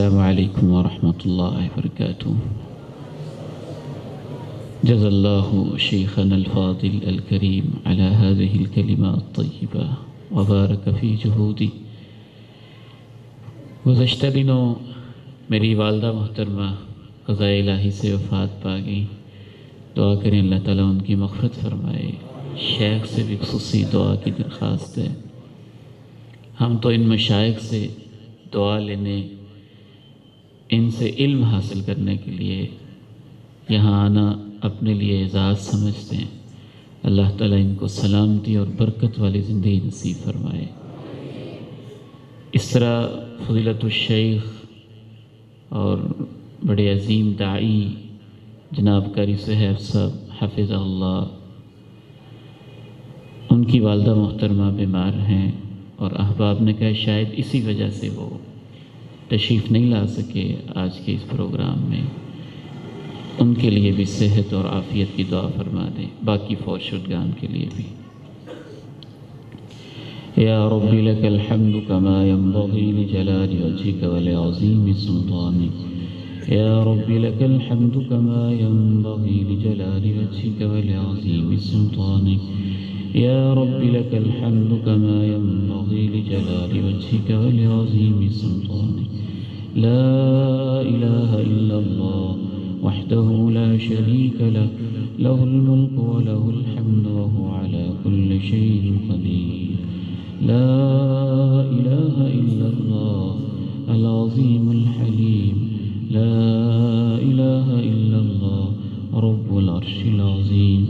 السلام علیکم ورحمۃ اللہ وبرکاتہ۔ جزا اللہ شیخنا الفاضل الکریم علی هذه الکلمات الطیبہ وبارک فی جہودی۔ گزشتہ دنوں میری والدہ محترمہ قضاء الہی سے وفات پا گئی۔ دعا کریں اللہ تعالیٰ ان کی مغفرت فرمائے۔ شیخ سے بھی خصوصی دعا کی درخواست ہے۔ ہم تو ان مشائخ سے دعا لینے، ان سے علم حاصل کرنے کے لیے یہاں آنا اپنے لیے اعزاز سمجھتے ہیں۔ اللہ تعالیٰ ان کو سلامتی اور برکت والی زندگی نصیب فرمائے۔ اس طرح فضیلت الشیخ اور بڑے عظیم داعی جناب قاری صاحب حفظہ اللہ، ان کی والدہ محترمہ بیمار ہیں اور احباب نے کہا شاید اسی وجہ سے وہ تشریف نہیں لا سکے آج کے اس پروگرام میں۔ ان کے لیے بھی صحت اور عافیت کی دعا فرما دیں، باقی فوت شدگان کے لیے بھی۔ یا رب لک الحمد کما ينبغی لجلال وجهک ولعظیم سلطانک۔ یا رب لک الحمد کما ينبغی لجلال وجهک ولعظیم سلطانک۔ یا رب لک الحمد کما ينبغی لجلال وجهک ولعظیم سلطانک۔ لا الہ الا اللہ وحدہ لا شریک لہ، لہ الملک ولہ الحمد وہو علی کل شیء قدیر۔ لا الہ الا اللہ العظیم الحلیم، لا الہ الا اللہ رب العرش العظیم،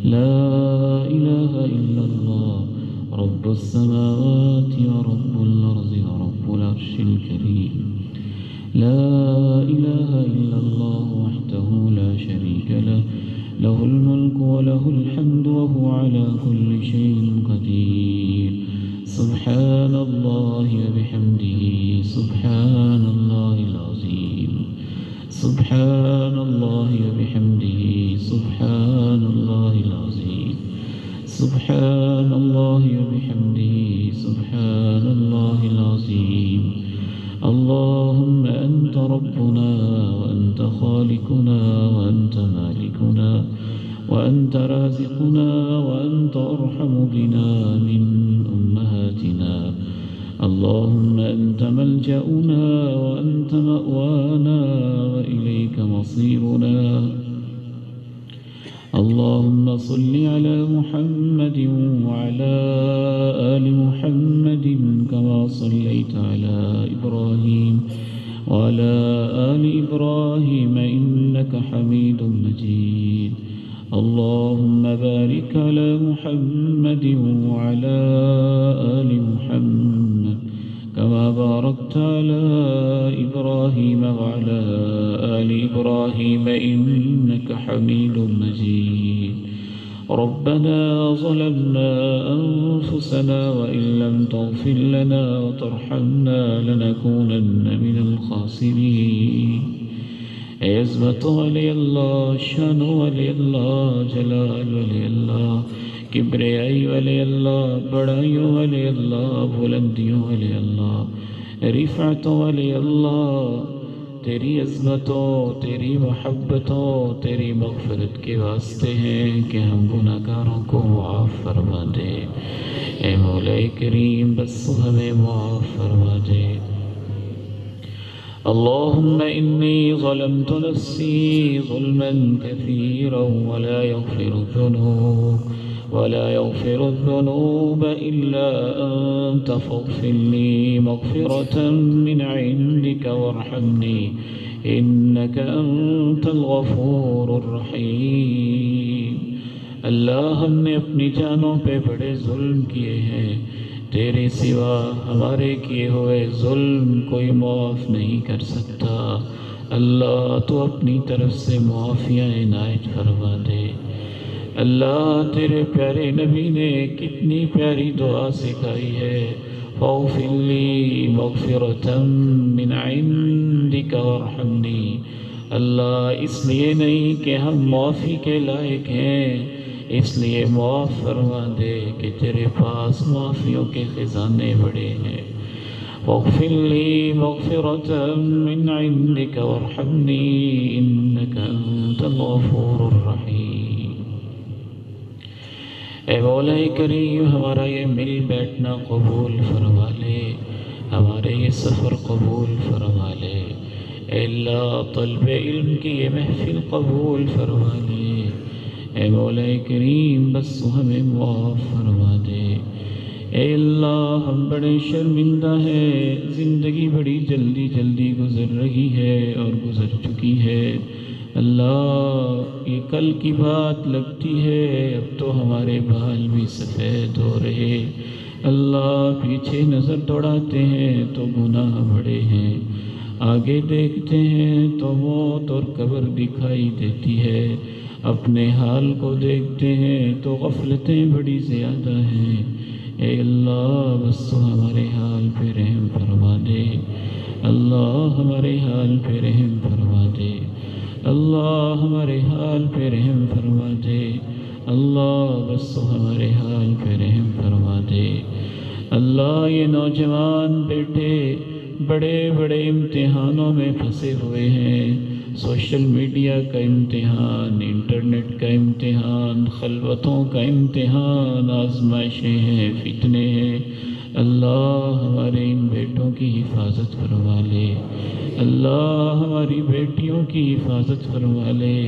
لا الہ الا اللہ رب السماوات ورب الارض ورب العرش الکریم۔ لا الہ الا اللہ وحدہ لا شریک لہ، لہ الملک ولہ الحمد وہو علی کل شیء قدیر۔ سبحان اللہ وبحمدہ، سبحان اللہ العظیم، سبحان اللہ وبحمدہ، سبحان اللہ العظیم، سبحان اللہ وبحمدہ، سبحان اللہ العظیم۔ اللہم انت ربنا وانت خالقنا وانت مالکنا وانت رازقنا وانت ارحم بنا من امہاتنا۔ اللہم انت ملجأنا وانت مأوانا وإلیک مصیرنا۔ اللہم صل علی محمد وعلی آل محمد کما صلیت علی ابراہیم وعلی آل ابراہیم انک حمید مجید۔ اللہم بارک علی محمد وعلی آل محمد کما بارکت علی ابراہیم وعلی آل ابراہیم انک حمید مجید۔ ربنا ظلمنا انفسنا وان لم تغفر لنا وترحمنا لنكونن من الخاسرین۔ اے عظمت ولی اللہ، شان ولی اللہ، جلال ولی اللہ، کبریائی ولی اللہ، بڑائیوں ولی اللہ، بلندیوں ولی اللہ، رفعت ولی اللہ، تیری عظمتوں، تیری محبتوں، تیری مغفرت کے واسطے ہیں کہ ہم گناہگاروں کو معاف فرما دے۔ اے مولا کریم بس ہمیں معاف فرما دے۔ اللہم انی ظلمت نفسی ظلما کثیرا ولا يغفر الذنوب إلا أنت فاغفر لي مغفرة من عندك وارحمني إنك أنت الغفور الرحیم۔ اللہ ہم نے اپنی جانوں پہ بڑے ظلم کیے ہیں، تیرے سوا ہمارے کیے ہوئے ظلم کوئی معاف نہیں کر سکتا۔ اللہ تو اپنی طرف سے معافیہ عنایت فرما دے۔ اللہ تیرے پیارے نبی نے کتنی پیاری دعا سکھائی ہے، فاغفر لی مغفرة من عندک وارحمنی۔ اللہ اس لیے نہیں کہ ہم معافی کے لائق ہیں، اس لیے معاف فرما دے کہ تیرے پاس معافیوں کے خزانے بڑے ہیں۔ واغفر لي مغفرة من عندك وارحمني إنك أنت الغفور الرحيم۔ اے مولا کریم ہمارا یہ مل بیٹھنا قبول فرما لے، ہمارے یہ سفر قبول فرما لے، اے اللہ طلب علم کی یہ محفل قبول فرما لے، اے مولا کریم بس ہمیں معاف فرما دے۔ اے اللہ ہم بڑے شرمندہ ہیں، زندگی بڑی جلدی جلدی گزر رہی ہے اور گزر چکی ہے۔ اللہ یہ کل کی بات لگتی ہے، اب تو ہمارے بال بھی سفید ہو رہے۔ اللہ پیچھے نظر دوڑاتے ہیں تو گناہ بڑے ہیں، آگے دیکھتے ہیں تو موت اور قبر دکھائی دیتی ہے، اپنے حال کو دیکھتے ہیں تو غفلتیں بڑی زیادہ ہیں۔ اے اللہ بس تو ہمارے حال پہ رحم فرما دے، اللہ ہمارے حال پہ رحم فرما دے، اللہ ہمارے حال پہ رحم فرما دے، اللہ بس تو ہمارے حال پہ رحم فرما دے۔ اللہ یہ نوجوان بیٹے بڑے بڑے امتحانوں میں پھنسے ہوئے ہیں، سوشل میڈیا کا امتحان، انٹرنیٹ کا امتحان، خلوتوں کا امتحان، آزمائشیں ہیں، فتنے ہیں۔ اللہ ہمارے ان بیٹوں کی حفاظت فرما لے، اللہ ہماری بیٹیوں کی حفاظت فرما لے،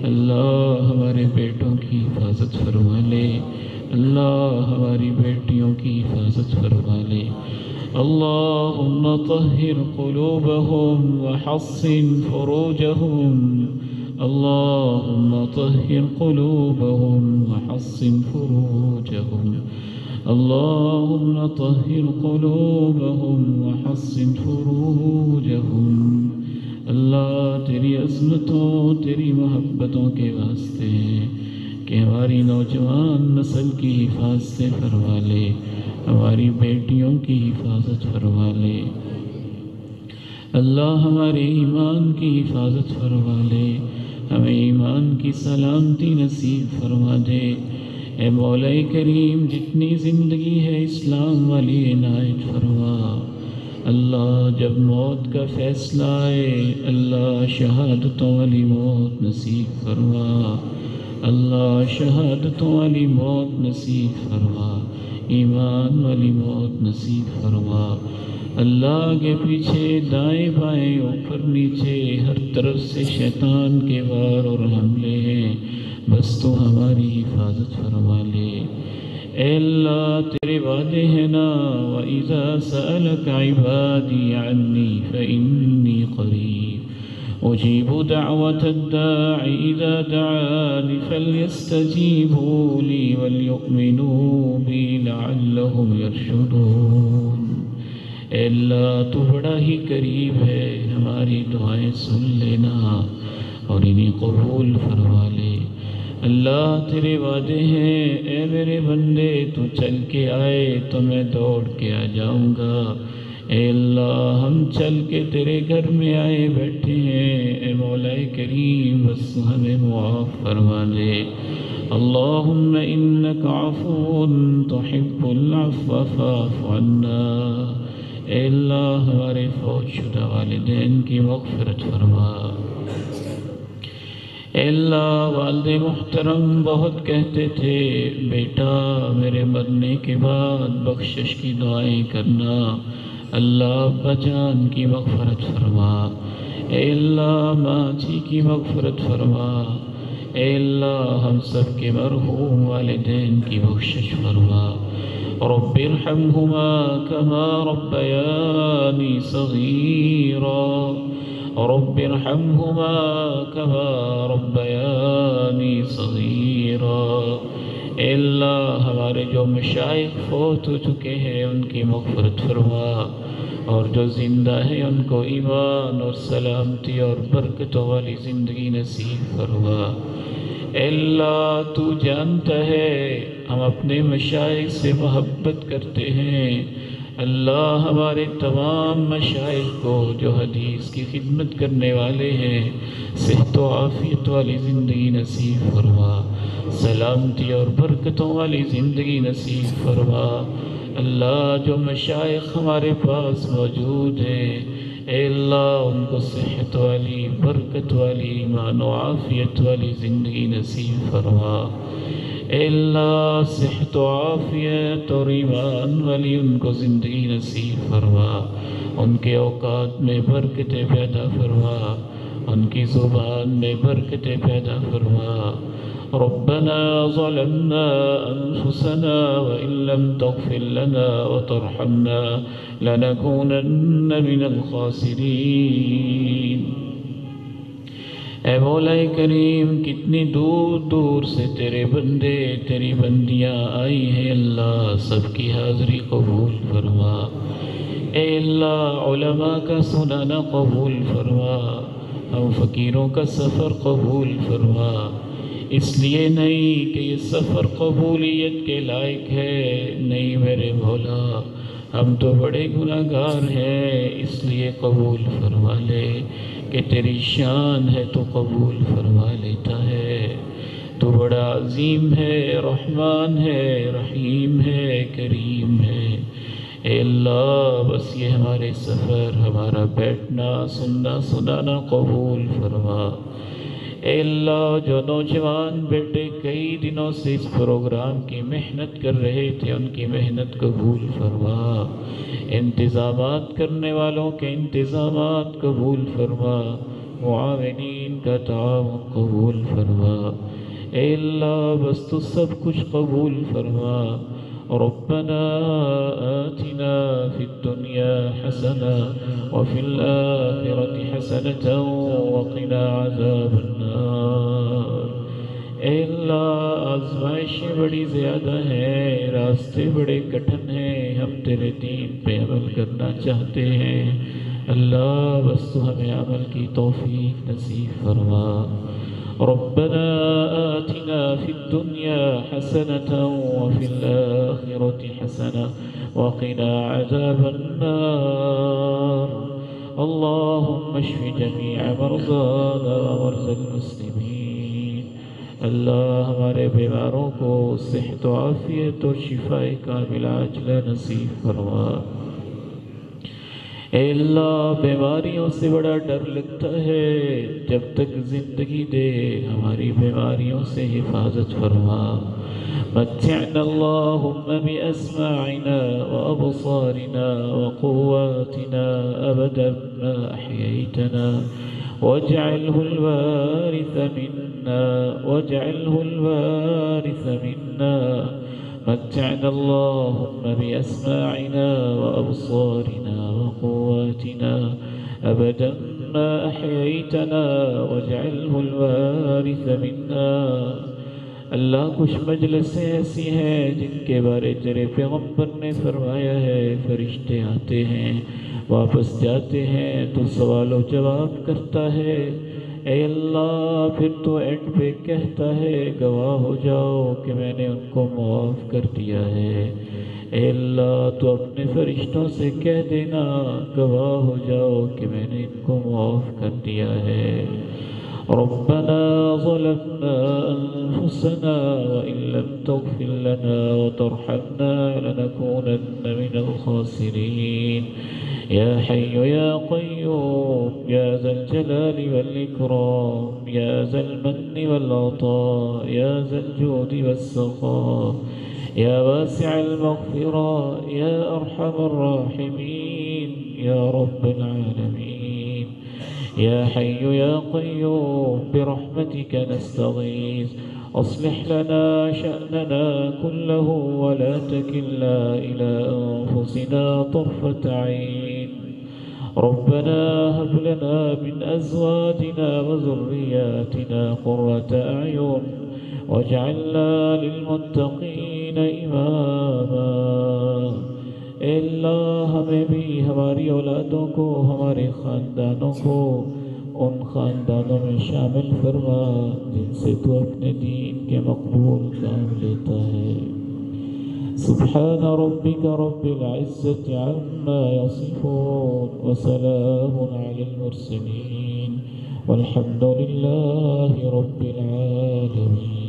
اللہ ہمارے بیٹوں کی حفاظت فرما لے، اللہ ہماری بیٹیوں کی حفاظت فرما لے۔ اللہم طہر قلوبہم وحصن فروجہم، اللہم طہر قلوبہم وحصن فروجہم، اللہم طہر قلوبہم وحصن فروجہم۔ اللہ تیری عظمتوں تیری محبتوں کے واسطے ہیں کہ ہماری نوجوان نسل کی حفاظت فرما لے، ہماری بیٹیوں کی حفاظت فرما لے، اللہ ہمارے ایمان کی حفاظت فرما لے، ہمیں ایمان کی سلامتی نصیب فرما دے۔ اے مولا کریم جتنی زندگی ہے اسلام والی عنایت فرما، اللہ جب موت کا فیصلہ آئے اللہ شہادتوں والی موت نصیب فرما، اللہ شہادتوں والی موت نصیب فرما، ایمان والی موت نصیب فرما۔ اللہ آگے پیچھے دائیں بائیں اوپر نیچے ہر طرف سے شیطان کے وار اور حملے ہیں، بس تو ہماری حفاظت فرما لے۔ اے اللہ تیرے وعدے ہیں نا، وَإِذَا سَأَلَكَ عِبَادِي عَنِّي فَإِنِّي قَرِيبٌ أُجِيبُ دَعْوَةَ الدَّاعِ إِذَا دَعَانِ فَلْيَسْتَجِيبُوا لِي وَلْيُؤْمِنُوا بِي لَعَلَّهُمْ يَرْشُدُونَ۔ اے اللہ تو بڑا ہی قریب ہے، ہماری دعائیں سن لینا اور انہیں قبول فرما لے۔ اللہ تیرے وعدے ہیں، اے میرے بندے تو چل کے آئے تو میں دوڑ کے آ جاؤں گا۔ اے اللہ ہم چل کے تیرے گھر میں آئے بیٹھے ہیں، اے مولا کریم بس ہمیں معاف فرما دے۔ اللہم انک عفو تحب العفو فاعف عنا۔ اے اللہ ہمارے فوت شدہ والدین کی مغفرت فرما۔ اے اللہ والد محترم بہت کہتے تھے بیٹا میرے مرنے کے بعد بخشش کی دعائیں کرنا، اللہ ابا جان کی مغفرت فرما۔ اے اللہ ماں جی کی مغفرت فرما۔ اے اللہ ہم سب کے مرحوم والدین کی بخشش فرما۔ رب ارحمہما کما ربیانی صغیرا، رب ارحمہما کما ربیانی صغیرا۔ اے اللہ ہمارے جو مشائخ فوت ہو چکے ہیں ان کی مغفرت فرما، اور جو زندہ ہیں ان کو ایمان اور سلامتی اور برکتوں والی زندگی نصیب فرما۔ اے اللہ تو جانتا ہے ہم اپنے مشائخ سے محبت کرتے ہیں، اللہ ہمارے تمام مشائخ کو جو حدیث کی خدمت کرنے والے ہیں صحت و عافیت والی زندگی نصیب فرما، سلامتی اور برکتوں والی زندگی نصیب فرما۔ اللہ جو مشائخ ہمارے پاس موجود ہیں، اے اللہ ان کو صحت والی برکت والی ایمان و عافیت والی زندگی نصیب فرما۔ اے اللہ صحت و عافیت اور ایمان والی ان کو زندگی نصیب فرما، ان کے اوقات میں برکتیں پیدا فرما، ان کی زبان میں برکتیں پیدا فرما۔ ربنا ظلمنا أنفسنا وإن لم تغفر لنا وترحمنا لنكونن من الخاسرين۔ اے مولا کریم، کتنی دور دور سے تیرے بندے تیری بندیاں آئی ہیں، اللہ سب کی حاضری قبول فرما۔ اے اللہ علماء کا سنانا قبول فرما، ہم فقیروں کا سفر قبول فرما، اس لیے نہیں کہ یہ سفر قبولیت کے لائق ہے، نہیں میرے مولا، ہم تو بڑے گناہگار ہیں، اس لیے قبول فرما لے کہ تیری شان ہے تو قبول فرما لیتا ہے۔ تو بڑا عظیم ہے، رحمان ہے، رحیم ہے، کریم ہے۔ اے اللہ بس یہ ہمارے سفر، ہمارا بیٹھنا سننا سنانا قبول فرما۔ اے اللہ جو نوجوان بیٹے کئی دنوں سے اس پروگرام کی محنت کر رہے تھے، ان کی محنت قبول فرما، انتظامات کرنے والوں کے انتظامات قبول فرما، معاونین کا تعاون قبول فرما۔ اے اللہ بس تو سب کچھ قبول فرما۔ ربنا آتنا في الدنيا حسنة وفي الآخرة حسنة وقنا عذاب النار۔ اے اللہ آزمائشیں بڑی زیادہ ہیں، راستے بڑے کٹھن ہیں، ہم تیرے دین پہ عمل کرنا چاہتے ہیں، اللہ بس تو ہمیں عمل کی توفیق نصیب فرما۔ ربنا آتنا في الدنيا حسنة وفي الآخرة حسنة وقنا عذاب النار۔ اللهم اشف جميع مرضانا ومرضى المسلمين۔ اللہ ہمارے بیماروں کو صحت و عافیت اور شفاء کامل عاجلہ نصیب فرما۔ اے اللہ بیماریوں سے بڑا ڈر لگتا ہے، جب تک زندگی دے ہماری بیماریوں سے حفاظت فرما۔ متعنا اللهم بأسماعنا وأبصارنا وقواتنا أبدا ما أحييتنا واجعله الوارث منا متعنا اللهم بأسماعنا وأبصارنا وقواتنا أبدا ما أحييتنا واجعله الوارث منا۔ اللہ کچھ مجلسیں ایسی ہیں جن کے بارے تیرے پیغمبر نے فرمایا ہے، فرشتے آتے ہیں واپس جاتے ہیں تو سوال و جواب کرتا ہے، اے اللہ پھر تو اینڈ پہ کہتا ہے گواہ ہو جاؤ کہ میں نے ان کو معاف کر دیا ہے۔ اے اللہ تو اپنے فرشتوں سے کہہ دینا گواہ ہو جاؤ کہ میں نے ان کو معاف کر دیا ہے۔ ربنا ظلمنا أنفسنا وإن لم تغفر لنا وترحمنا لنكونن من الخاسرين۔ يا حي يا قيوم يا ذا الجلال والإكرام يا ذا المن والعطاء يا ذا الجود والسخاء يا واسع المغفرة يا أرحم الراحمين يا رب العالمين۔ يا حي يا قيوم برحمتك نستغيث أصلح لنا شأننا كله ولا تكلنا إلى أنفسنا طرفة عين۔ ربنا هب لنا من أزواجنا وذرياتنا قرة أعين واجعلنا للمتقين إماما۔ اے اللہ ہمیں بھی، ہماری اولادوں کو، ہمارے خاندانوں کو ان خاندانوں میں شامل فرما جن سے تو اپنے دین کے مقبول کام لیتا ہے۔ سبحان ربك رب العزة عما يصفون وسلام على المرسلين والحمد لله رب العالمين.